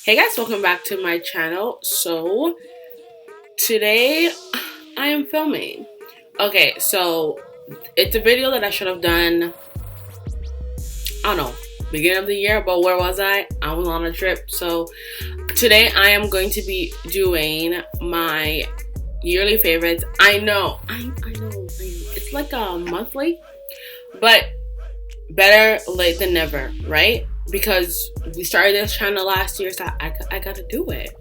Hey guys, welcome back to my channel. So today I am filming. Okay, so it's a video that I should have done, I don't know, beginning of the year, but where was I? I was on a trip. So today I am going to be doing my yearly favorites. I know it's like a monthly, but better late than never, right? Because we started this channel last year, so I gotta do it.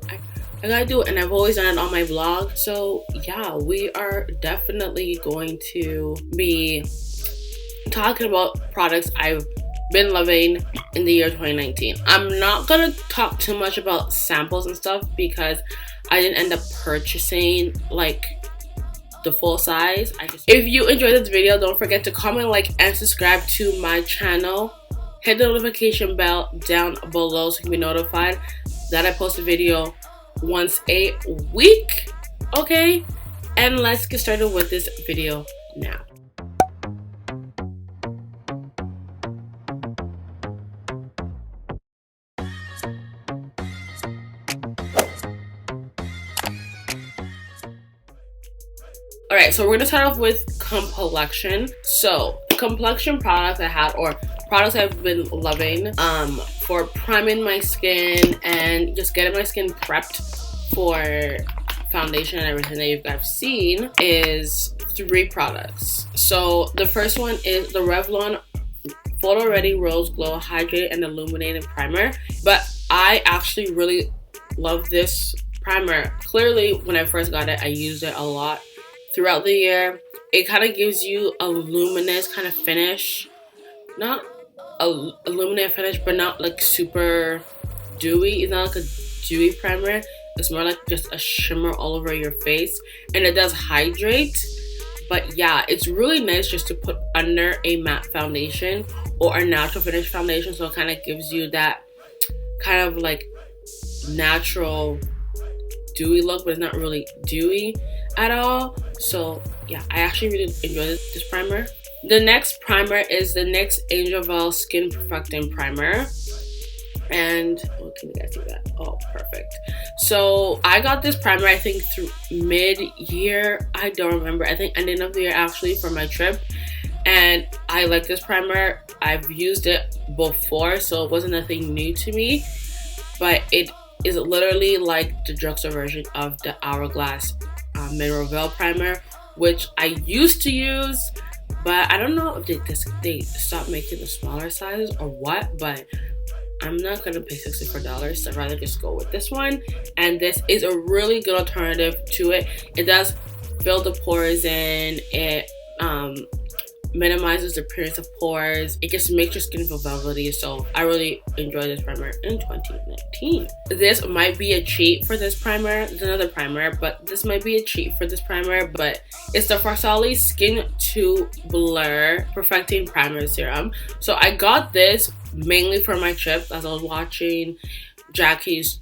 I gotta do it, and I've always done it on my vlog. So yeah, we are definitely going to be talking about products I've been loving in the year 2019. I'm not gonna talk too much about samples and stuff because I didn't end up purchasing like the full size. If you enjoyed this video, don't forget to comment, like, and subscribe to my channel. Hit the notification bell down below so you can be notified that I post a video once a week. Okay, and let's get started with this video now. Alright, so we're gonna start off with complexion. So complexion products I had, or products I've been loving for priming my skin and just getting my skin prepped for foundation and everything that you guys have seen, is 3 products. So the first one is the Revlon PhotoReady Rose Glow Hydrated and Illuminating Primer. But I actually really love this primer. Clearly, when I first got it, I used it a lot throughout the year. It kind of gives you a luminous kind of finish. Not a illuminate finish, but not like super dewy. It's not like a dewy primer. It's more like just a shimmer all over your face, and it does hydrate. But yeah, it's really nice just to put under a matte foundation or a natural finish foundation, so it kind of gives you that kind of like natural dewy look, but it's not really dewy at all. So yeah, I actually really enjoy this primer. The next primer is the NYX Angel Veil Skin Perfecting Primer. And oh, can you guys see that? Oh, perfect. So I got this primer, I think through mid-year. I don't remember. I think ending of the year actually, for my trip. And I like this primer. I've used it before, so it wasn't nothing new to me. But it is literally like the drugstore version of the Hourglass Mineral Veil Primer, which I used to use. But I don't know if they stopped making the smaller sizes or what, but I'm not gonna pay $64, so I'd rather just go with this one. And this is a really good alternative to it. It does fill the pores in. It minimizes the appearance of pores. It just makes your skin feel velvety. So I really enjoyed this primer in 2019. This might be a cheat for this primer. It's another primer, but this might be a cheat for this primer. But it's the Farsali Skintune Blur Perfecting Primer Serum. So I got this mainly for my trip, as I was watching Jackie's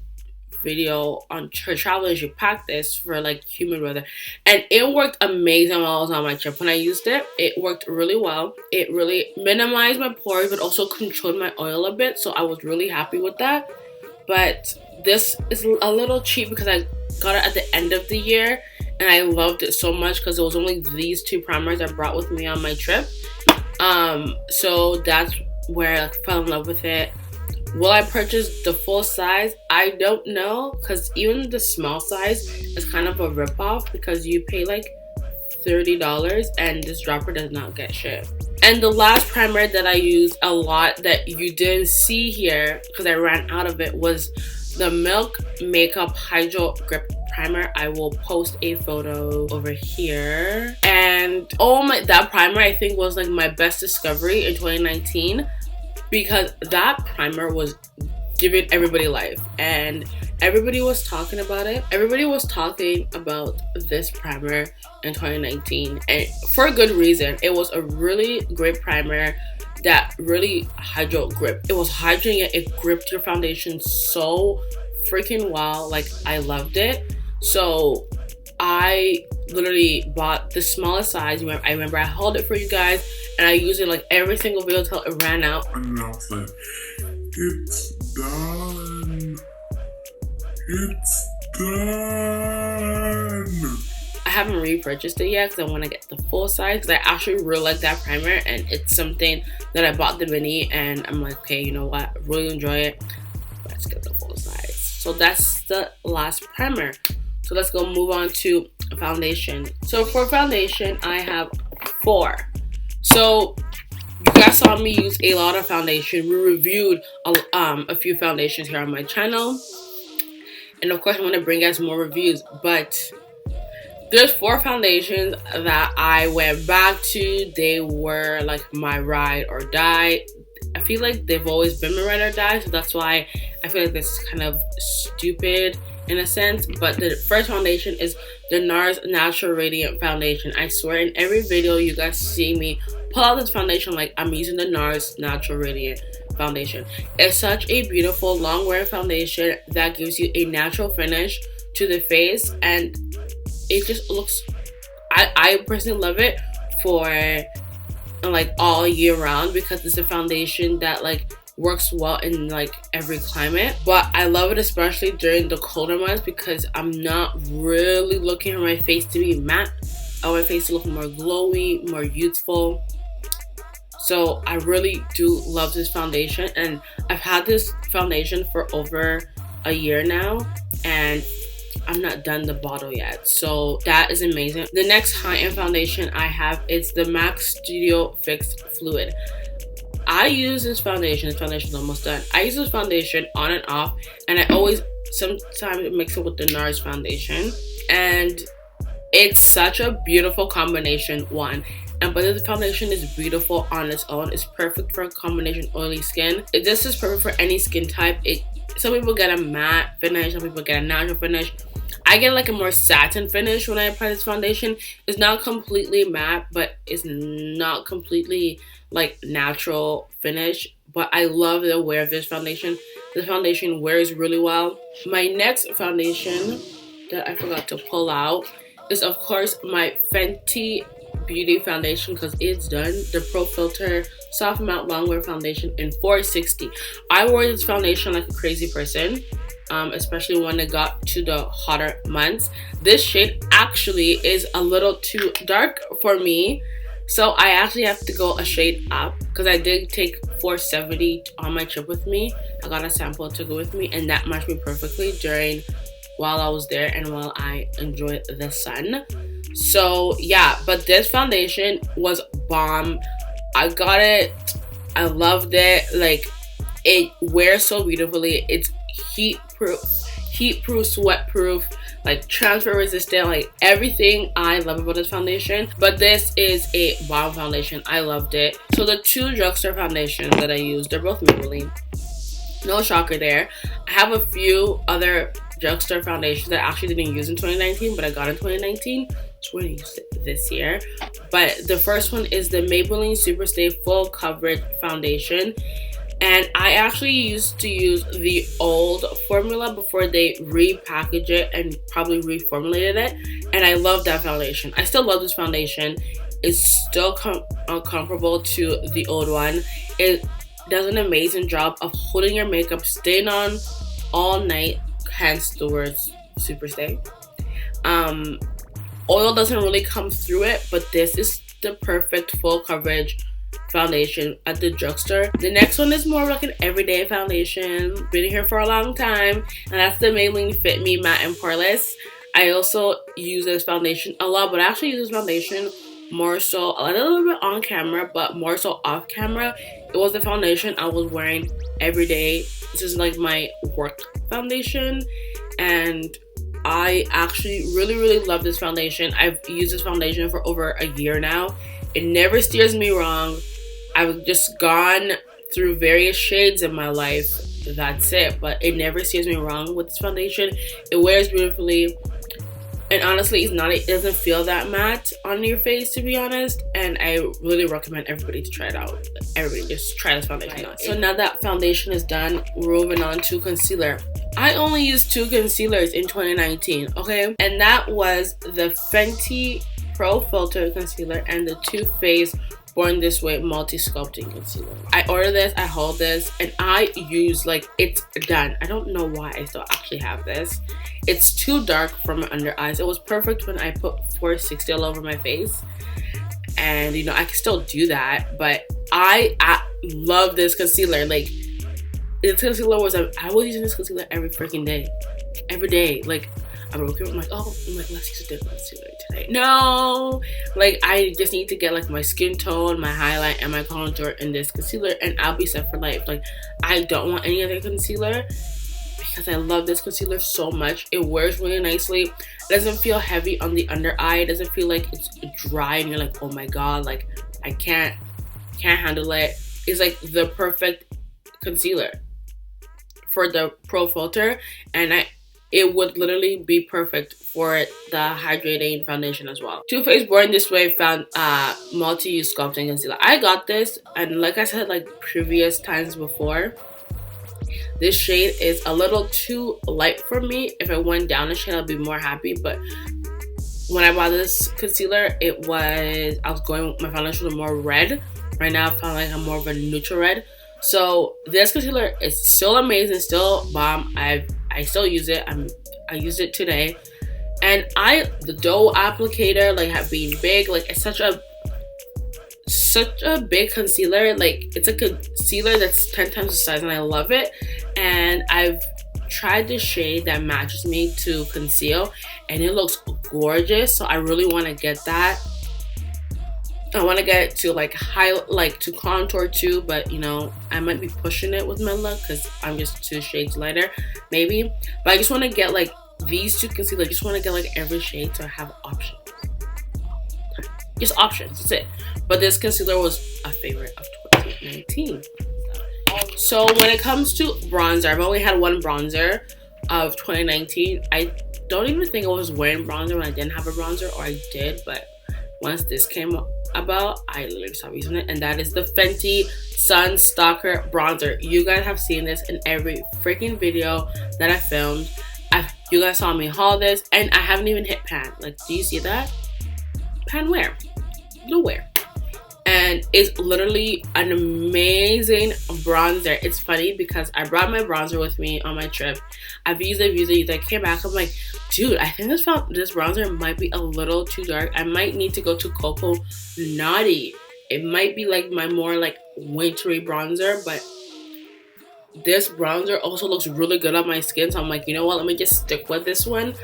video on her travel. She packed this for like humid weather, and it worked amazing while I was on my trip. When I used it, it worked really well. It really minimized my pores, but also controlled my oil a bit, so I was really happy with that. But this is a little cheap because I got it at the end of the year, and I loved it so much because it was only these 2 primers I brought with me on my trip. So that's where I fell in love with it. Will I purchase the full size? I don't know, because even the small size is kind of a ripoff because you pay like $30 and this dropper does not get shipped. And the last primer that I used a lot that you didn't see here because I ran out of it was the Milk Makeup Hydro Grip Primer. I will post a photo over here. And oh my, that primer I think was like my best discovery in 2019. Because that primer was giving everybody life, and everybody was talking about it. Everybody was talking about this primer in 2019, and for a good reason. It was a really great primer that really hydro gripped. It was hydrating, it gripped your foundation so freaking well. Like, I loved it. So I literally bought the smallest size. I remember I held it for you guys, and I used it like every single video until it ran out. And I was like, it's done. It's done. I haven't repurchased it yet because I want to get the full size because I actually really like that primer, and it's something that I bought the mini and I'm like, okay, you know what, I really enjoy it. Let's get the full size. So that's the last primer. So let's go move on to foundation. So for foundation, I have 4. So you guys saw me use a lot of foundation. We reviewed a few foundations here on my channel. And of course, I'm going to bring guys more reviews. But there's 4 foundations that I went back to. They were like my ride or die. I feel like they've always been my ride or die. So that's why I feel like this is kind of stupid in a sense. But the first foundation is the NARS Natural Radiant Foundation. I swear in every video you guys see me pull out this foundation like I'm using the NARS Natural Radiant Foundation. It's such a beautiful long wear foundation that gives you a natural finish to the face, and it just looks, I personally love it for like all year round because it's a foundation that like works well in like every climate. But I love it especially during the colder months because I'm not really looking for my face to be matte. I want my face to look more glowy, more youthful. So I really do love this foundation, and I've had this foundation for over a year now, and I'm not done the bottle yet. So that is amazing. The next high-end foundation I have is the MAC Studio Fix Fluid. I use this foundation. This foundation is almost done. I use this foundation on and off, and I always sometimes mix it with the NARS foundation, and it's such a beautiful combination. But this foundation is beautiful on its own. It's perfect for a combination oily skin. This is perfect for any skin type. Some people get a matte finish, some people get a natural finish. I get like a more satin finish when I apply this foundation. It's not completely matte, but it's not completely like natural finish. But I love the wear of this foundation. This foundation wears really well. My next foundation that I forgot to pull out is of course my Fenty Beauty foundation because it's done. The Pro Filt'r Soft Matte Longwear Foundation in 460. I wore this foundation like a crazy person, especially when it got to the hotter months. This shade actually is a little too dark for me, so I actually have to go a shade up because I did take 470 on my trip with me. I got a sample to go with me, and that matched me perfectly while I was there and while I enjoyed the sun. So yeah, but this foundation was bomb. I got it, I loved it. Like, it wears so beautifully. It's heat proof, sweat proof, like transfer resistant, like everything I love about this foundation. But this is a bomb foundation. I loved it. So the 2 drugstore foundations that I used, they're both Maybelline. No shocker there. I have a few other drugstore foundations that I actually didn't use in 2019, but I got in 2019. So we're gonna use it this year. But the first one is the Maybelline Superstay Full Coverage Foundation. And I actually used to use the old formula before they repackaged it and probably reformulated it. And I love that foundation. I still love this foundation. It's still comparable to the old one. It does an amazing job of holding your makeup, staying on all night, hence the words Superstay. Oil doesn't really come through it, but this is the perfect full coverage foundation at the drugstore. The next one is more like an everyday foundation. Been here for a long time, and that's the Maybelline Fit Me Matte and Poreless. I also use this foundation a lot, but I actually use this foundation more so a little bit on camera, but more so off camera. It was the foundation I was wearing every day. This is like my work foundation, and I actually really love this foundation. I've used this foundation for over a year now. It never steers me wrong. I've just gone through various shades in my life. That's it. But it never steers me wrong with this foundation. It wears beautifully. And honestly, it doesn't feel that matte on your face, to be honest. And I really recommend everybody to try it out. Everybody just try this foundation out. So now that foundation is done, we're moving on to concealer. I only used 2 concealers in 2019, okay? And that was the Fenty Pro Filt'r Concealer and the Too Faced Born This Way Multi Sculpting Concealer. I ordered this, I hold this, and I use, like, it's done. I don't know why I still actually have this. It's too dark for my under eyes. It was perfect when I put 460 all over my face, and you know, I can still do that, but I love this concealer. Like, this concealer was, I was using this concealer every freaking day. Every day. Like, I'm like, let's use a different concealer today. No! Like, I just need to get, like, my skin tone, my highlight, and my contour in this concealer, and I'll be set for life. Like, I don't want any other concealer because I love this concealer so much. It wears really nicely. It doesn't feel heavy on the under eye. It doesn't feel like it's dry and you're like, oh my god, like, I can't handle it. It's, like, the perfect concealer for the Pro Filt'r, and it would literally be perfect for the hydrating foundation as well. Too Faced Born This Way found multi-use sculpting concealer. I got this, and like I said, like previous times before, this shade is a little too light for me. If I went down a shade, I'd be more happy. But when I bought this concealer, I was going, my foundation was more red. Right now, I found like I'm more of a neutral red. So this concealer is still amazing, still bomb. I still use it. I used it today, and the dough applicator, like, have been big. Like, it's such a big concealer. Like, it's a concealer that's 10 times the size, and I love it. And I've tried the shade that matches me to conceal, and it looks gorgeous. So I really want to get that. I want to get to to contour too, but you know, I might be pushing it with my look because I'm just 2 shades lighter, maybe. But I just want to get like these 2 concealers. I just want to get like every shade to have options. Just options, that's it. But this concealer was a favorite of 2019. So when it comes to bronzer, I've only had one bronzer of 2019. I don't even think I was wearing bronzer when I didn't have a bronzer, or I did, but once this came about, I literally stopped using it, and that is the Fenty Sun Stalk'r bronzer. You guys have seen this in every freaking video that I filmed. You guys saw me haul this, and I haven't even hit pan. Like, do you see that? Pan where? Nowhere. And it's literally an amazing bronzer. It's funny because I brought my bronzer with me on my trip. I've used it. I came back, I'm like, dude, I think this bronzer might be a little too dark. I might need to go to Cocoa Naughty. It might be like my more like wintry bronzer, but this bronzer also looks really good on my skin. So I'm like, you know what? Let me just stick with this one.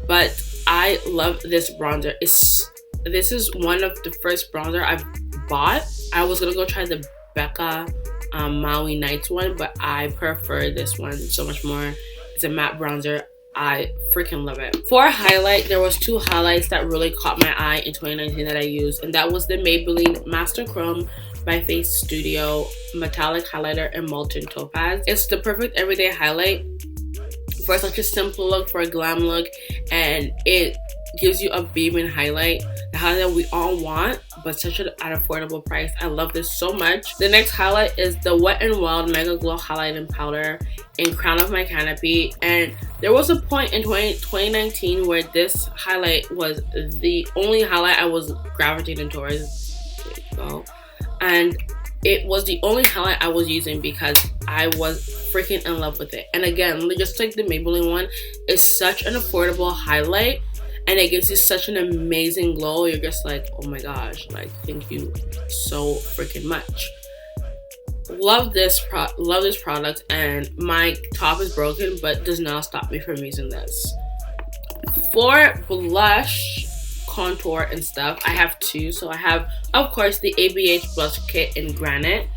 But I love this bronzer. This is one of the first bronzer I've bought. I was gonna go try the Becca Maui Nights one, but I prefer this one so much more. It's a matte bronzer. I freaking love it. For a highlight, there was 2 highlights that really caught my eye in 2019 that I used, and that was the Maybelline Master Chrome by Face Studio Metallic Highlighter and Molten Topaz. It's the perfect everyday highlight for such a simple look, for a glam look, and it gives you a beaming highlight, the highlight we all want, but such an affordable price. I love this so much. The next highlight is the Wet n Wild Megaglo Highlighting Powder in Crown of My Canopy, and there was a point in 2019 where this highlight was the only highlight I was gravitating towards. There you go. And it was the only highlight I was using because I was freaking in love with it. And again, just like the Maybelline one, it's such an affordable highlight, and it gives you such an amazing glow. You're just like, oh my gosh, like, thank you so freaking much. Love this product, and my top is broken, but does not stop me from using this. For blush, contour, and stuff, I have 2. So I have, of course, the ABH blush kit in Granite,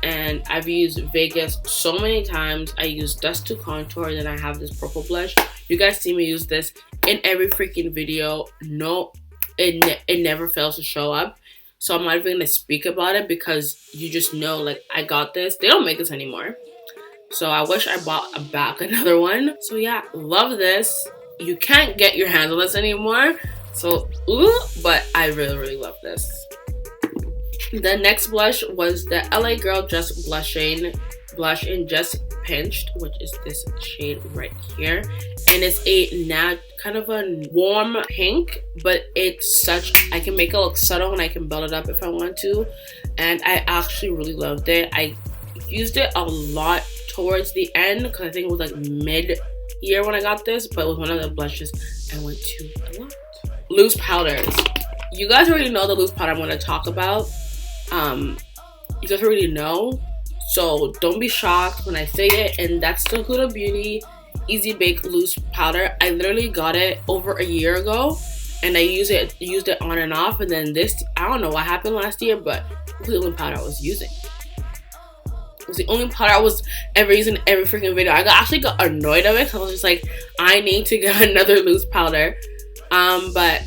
and I've used Vegas so many times. I use Dust to contour, then I have this purple blush. You guys see me use this in every freaking video. No, it never fails to show up. So I'm not even gonna speak about it because you just know, like, I got this. They don't make this anymore, so I wish I bought back another one. So yeah, love this. You can't get your hands on this anymore, so ooh, but I really love this. The next blush was the LA Girl Just blush in Just Pinched, which is this shade right here, and it's a kind of a warm pink, but it's such, I can make it look subtle and I can build it up if I want to. and I actually really loved it. I used it a lot towards the end because I think it was like mid-year when I got this, but it was one of the blushes I went to a lot. Loose powders. You guys already know the loose powder I'm going to talk about. You guys already know, so don't be shocked when I say it. And that's the Huda Beauty Easy Bake Loose Powder. I literally got it over a year ago, and I used it on and off. And then this, I don't know what happened last year, but it was the only powder I was using. It was the only powder I was ever using in every freaking video. I actually got annoyed of it, so I was just like, I need to get another loose powder. But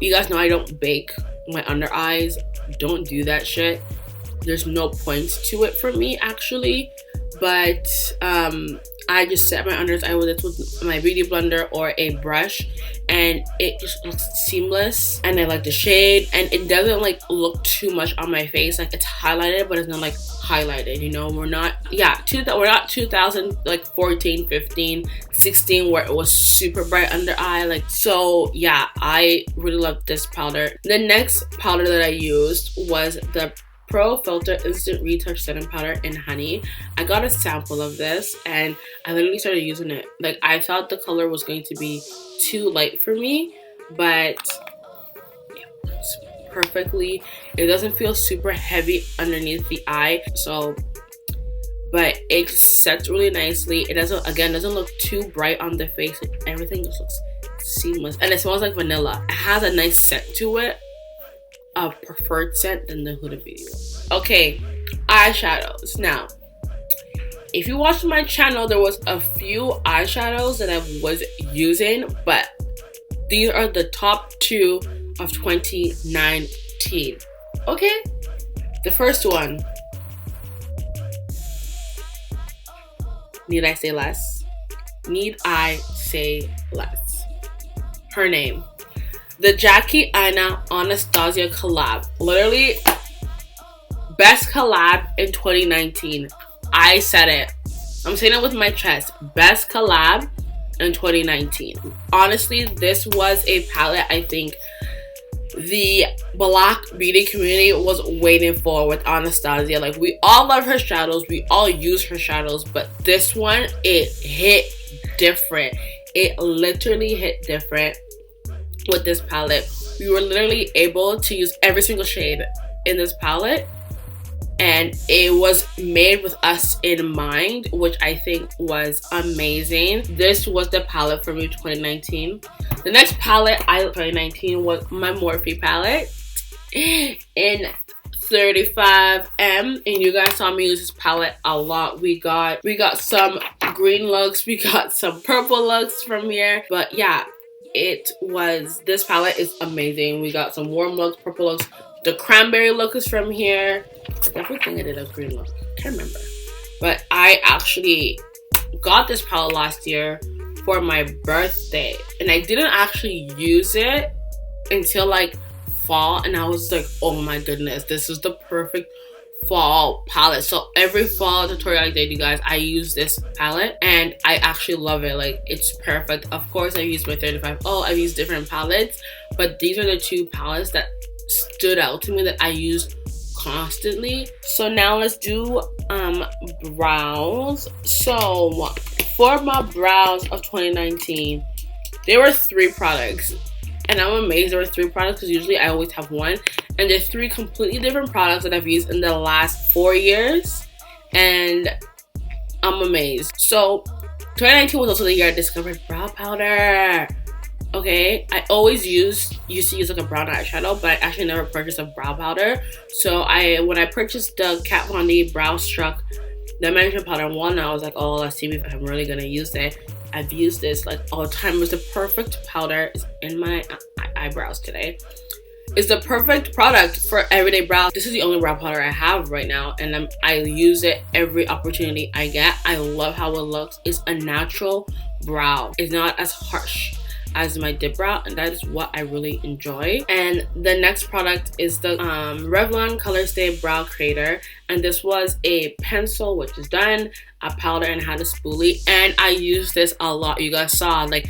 you guys know I don't bake my under eyes. Don't do that shit. There's no points to it for me, actually. But I just set my under eye with it with my beauty blender or a brush, and it just looks seamless. And I like the shade, and it doesn't like look too much on my face. Like, it's highlighted, but it's not like highlighted, you know. We're not 2000 like 14, 15, 16 where it was super bright under eye. Like, so yeah, I really love this powder. The next powder that I used was the Pro Filt'r Instant Retouch Setting Powder in Honey. I got a sample of this and I literally started using it. Like, I thought the color was going to be too light for me, but it works perfectly. It doesn't feel super heavy underneath the eye, so, but it sets really nicely. It doesn't look too bright on the face. Everything just looks seamless, and it smells like vanilla. It has a nice scent to it, a preferred scent than the Huda Beauty one. Okay, eyeshadows. Now, if you watched my channel, there was a few eyeshadows that I was using, but these are the top 2 of 2019. Okay, the first one. Need I say less? Need I say less? Her name. The Jackie Aina Anastasia collab. Literally, best collab in 2019. I said it. I'm saying it with my chest. Best collab in 2019. Honestly, this was a palette I think the Black beauty community was waiting for with Anastasia. Like, we all love her shadows. We all use her shadows. But this one, it hit different. It literally hit different. With this palette, we were literally able to use every single shade in this palette, and it was made with us in mind, which I think was amazing. This was the palette for me 2019. The next palette 2019 was my Morphe palette in 35M, and you guys saw me use this palette a lot. We got some green looks, we got some purple looks from here, but yeah, this palette is amazing. We got some warm looks, purple looks. The cranberry look is from here. I definitely think I did a green look. Can't remember. But I actually got this palette last year for my birthday, and I didn't actually use it until like fall, and I was like, oh my goodness, this is the perfect fall palette. So every fall tutorial I did, you guys, I use this palette, and I actually love it. Like, it's perfect. Of course, I've used my 35. I've used different palettes, but these are the 2 palettes that stood out to me that I use constantly. So now let's do brows. So for my brows of 2019, there were 3 products. And I'm amazed there were 3 products because usually I always have 1. And they're 3 completely different products that I've used in the last 4 years. And I'm amazed. So 2019 was also the year I discovered brow powder. Okay, I always used to use like a brown eyeshadow, but I actually never purchased a brow powder. So when I purchased the Kat Von D Brow Struck Dimension Powder 1, I was like, oh, let's see if I'm really gonna use it. I've used this like all the time. It was the perfect powder. It's in my eyebrows today. It's the perfect product for everyday brows. This is the only brow powder I have right now, and I use it every opportunity I get. I love how it looks. It's a natural brow. It's not as harsh as my dip brow, and that is what I really enjoy. And the next product is the Revlon Color Stay Brow Creator, and this was a pencil, which is done, a powder, and had a spoolie. And I use this a lot. You guys saw, like,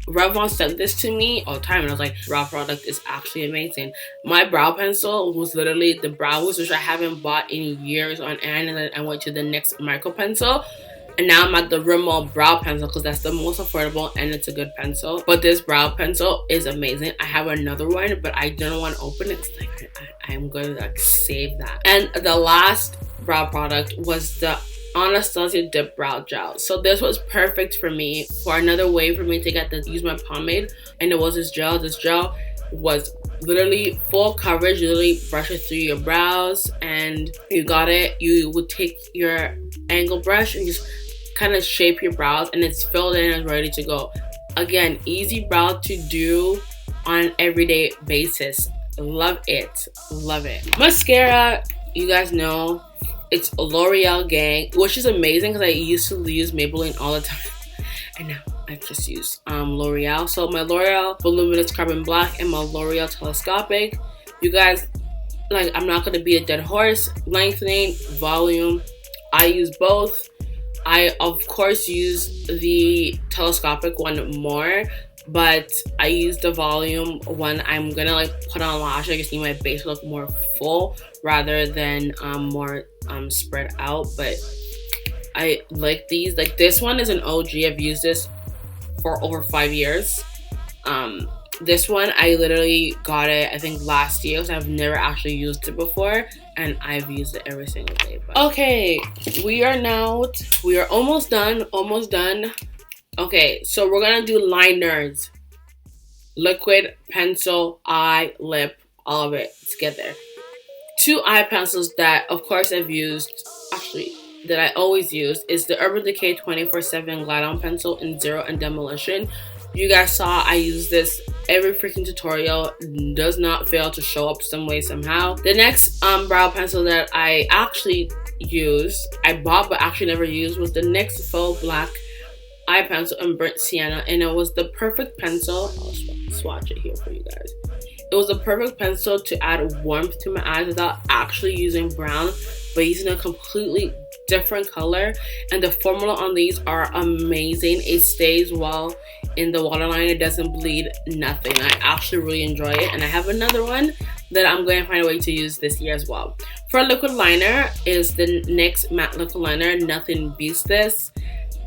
Revlon sent this to me all the time, and I was like, brow product is actually amazing. My brow pencil was literally the Brows, which I haven't bought in years on end, and then I went to the NYX micro pencil, and now I'm at the Rimmel brow pencil because that's the most affordable and it's a good pencil. But this brow pencil is amazing. I have another one, but I don't want to open it. It's like I'm going to like save that. And the last brow product was the Anastasia Dip Brow Gel. So this was perfect for me, for another way for me to get to use my pomade, and it was this gel. This gel was literally full coverage. You literally brush it through your brows and you got it. You would take your angle brush and just kind of shape your brows, and it's filled in and ready to go. Again, easy brow to do on an everyday basis. Love it, love it. Mascara, you guys know it's L'Oreal Gang, which is amazing because I used to use Maybelline all the time, and now I just use L'Oreal. So my L'Oreal Voluminous Carbon Black and my L'Oreal Telescopic. You guys, like, I'm not gonna be a dead horse. Lengthening, volume, I use both. I of course use the telescopic one more, but I use the volume when I'm gonna like put on lash. I just need my base to look more full rather than more spread out. But I like these. Like, this one is an OG. I've used this for over 5 years. This one I literally got it I think last year, so I've never actually used it before, and I've used it every single day. But okay, we are almost done. Okay, so we're gonna do liners, liquid, pencil, eye, lip, all of it together. 2 eye pencils that of course I've used, actually that I always use, is the Urban Decay 24/7 Glide On Pencil in Zero and Demolition. You guys saw I use this every freaking tutorial. Does not fail to show up some way, somehow. The next brow pencil that I actually used, I bought but actually never used, was the NYX Faux Black Eye Pencil in Burnt Sienna, and it was the perfect pencil. I'll swatch it here for you guys. It was the perfect pencil to add warmth to my eyes without actually using brown, but using a completely different color. And the formula on these are amazing. It stays well in the waterline. It doesn't bleed, nothing. I actually really enjoy it, and I have another one that I'm going to find a way to use this year as well. For a liquid liner is the NYX Matte Liquid Liner. Nothing beats this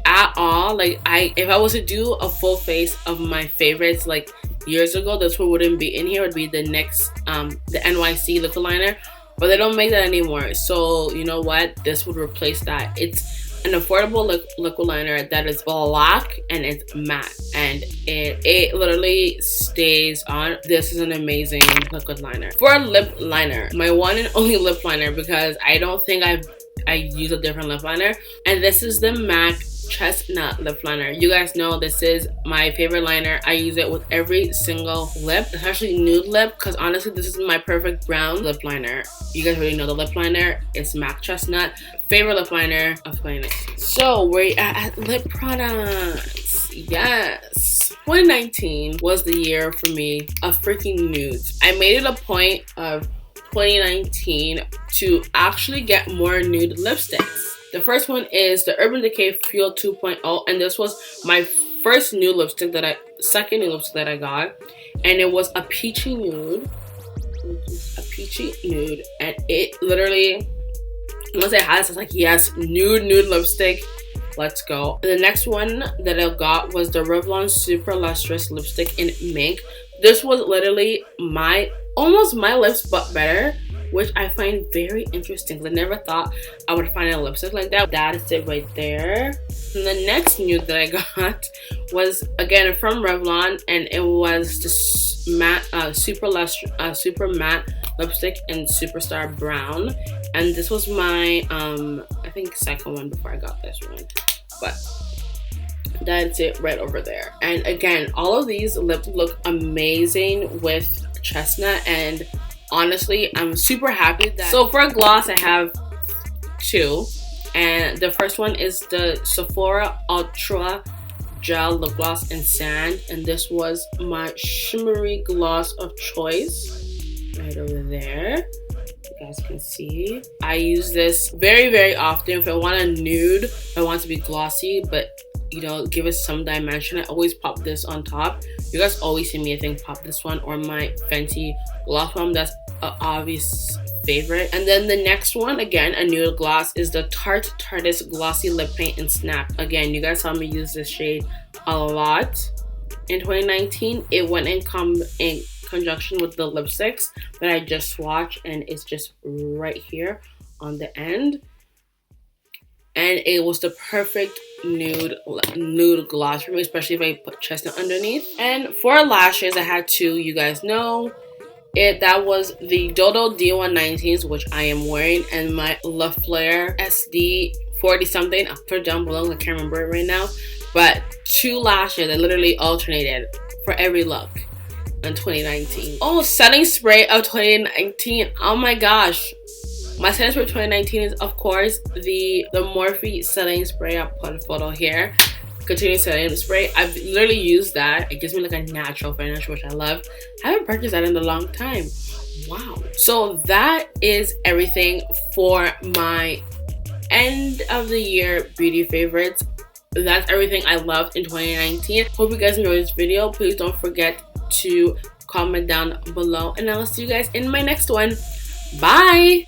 at all. Like, if I was to do a full face of my favorites like years ago, this one wouldn't be in here. It would be the NYX the NYC liquid liner, but they don't make that anymore. So you know what, this would replace that. It's an affordable liquid liner that is black and it's matte, and it literally stays on. This is an amazing liquid liner. For a lip liner, my one and only lip liner, because I don't think I use a different lip liner, and this is the MAC Chestnut lip liner. You guys know this is my favorite liner. I use it with every single lip, especially nude lip, because honestly this is my perfect brown lip liner. You guys already know the lip liner is MAC Chestnut. Favorite lip liner of 2019. So we're at lip products. Yes, 2019 was the year for me of freaking nudes. I made it a point of 2019 to actually get more nude lipsticks. The first one is the Urban Decay Fuel 2.0, and this was my first new lipstick second new lipstick that I got, and it was a peachy nude. And it literally, once I had this, I was like, yes, nude lipstick, let's go. And the next one that I got was the Revlon Super Lustrous lipstick in Mink. This was literally almost my lips but better, which I find very interesting because I never thought I would find a lipstick like that. That is it right there. And the next nude that I got was again from Revlon, and it was the matte, super matte lipstick in Superstar Brown. And this was my I think second one before I got this one, but that's it right over there. And again, all of these lips look amazing with chestnut, and honestly I'm super happy that. So for a gloss I have 2, and the first one is the Sephora Ultra Gel Lip Gloss in Sand, and this was my shimmery gloss of choice right over there. You guys can see I use this very often if I want a nude, if I want to be glossy, but you know, give it some dimension. I always pop this on top. You guys always see me, I think, pop this one or my Fenty gloss bomb. That's an obvious favorite. And then the next one, again, a nude gloss, is the Tarte Tarteist Glossy Lip Paint in Snap. Again, you guys saw me use this shade a lot in 2019. It went in conjunction with the lipsticks that I just swatched, and it's just right here on the end. And it was the perfect nude gloss for me, especially if I put chestnut underneath. And for lashes, I had two, you guys know it. That was the Dodo D119s, which I am wearing, and my La Flare SD 40 something. I'll put it down below, I can't remember it right now. But two lashes that literally alternated for every look in 2019. Oh, setting spray of 2019. Oh my gosh. My setting spray 2019 is, of course, the Morphe setting spray. I'll put a photo here. Continuing setting spray. I've literally used that. It gives me like a natural finish, which I love. I haven't purchased that in a long time. Wow. So that is everything for my end of the year beauty favorites. That's everything I loved in 2019. Hope you guys enjoyed this video. Please don't forget to comment down below, and I'll see you guys in my next one. Bye.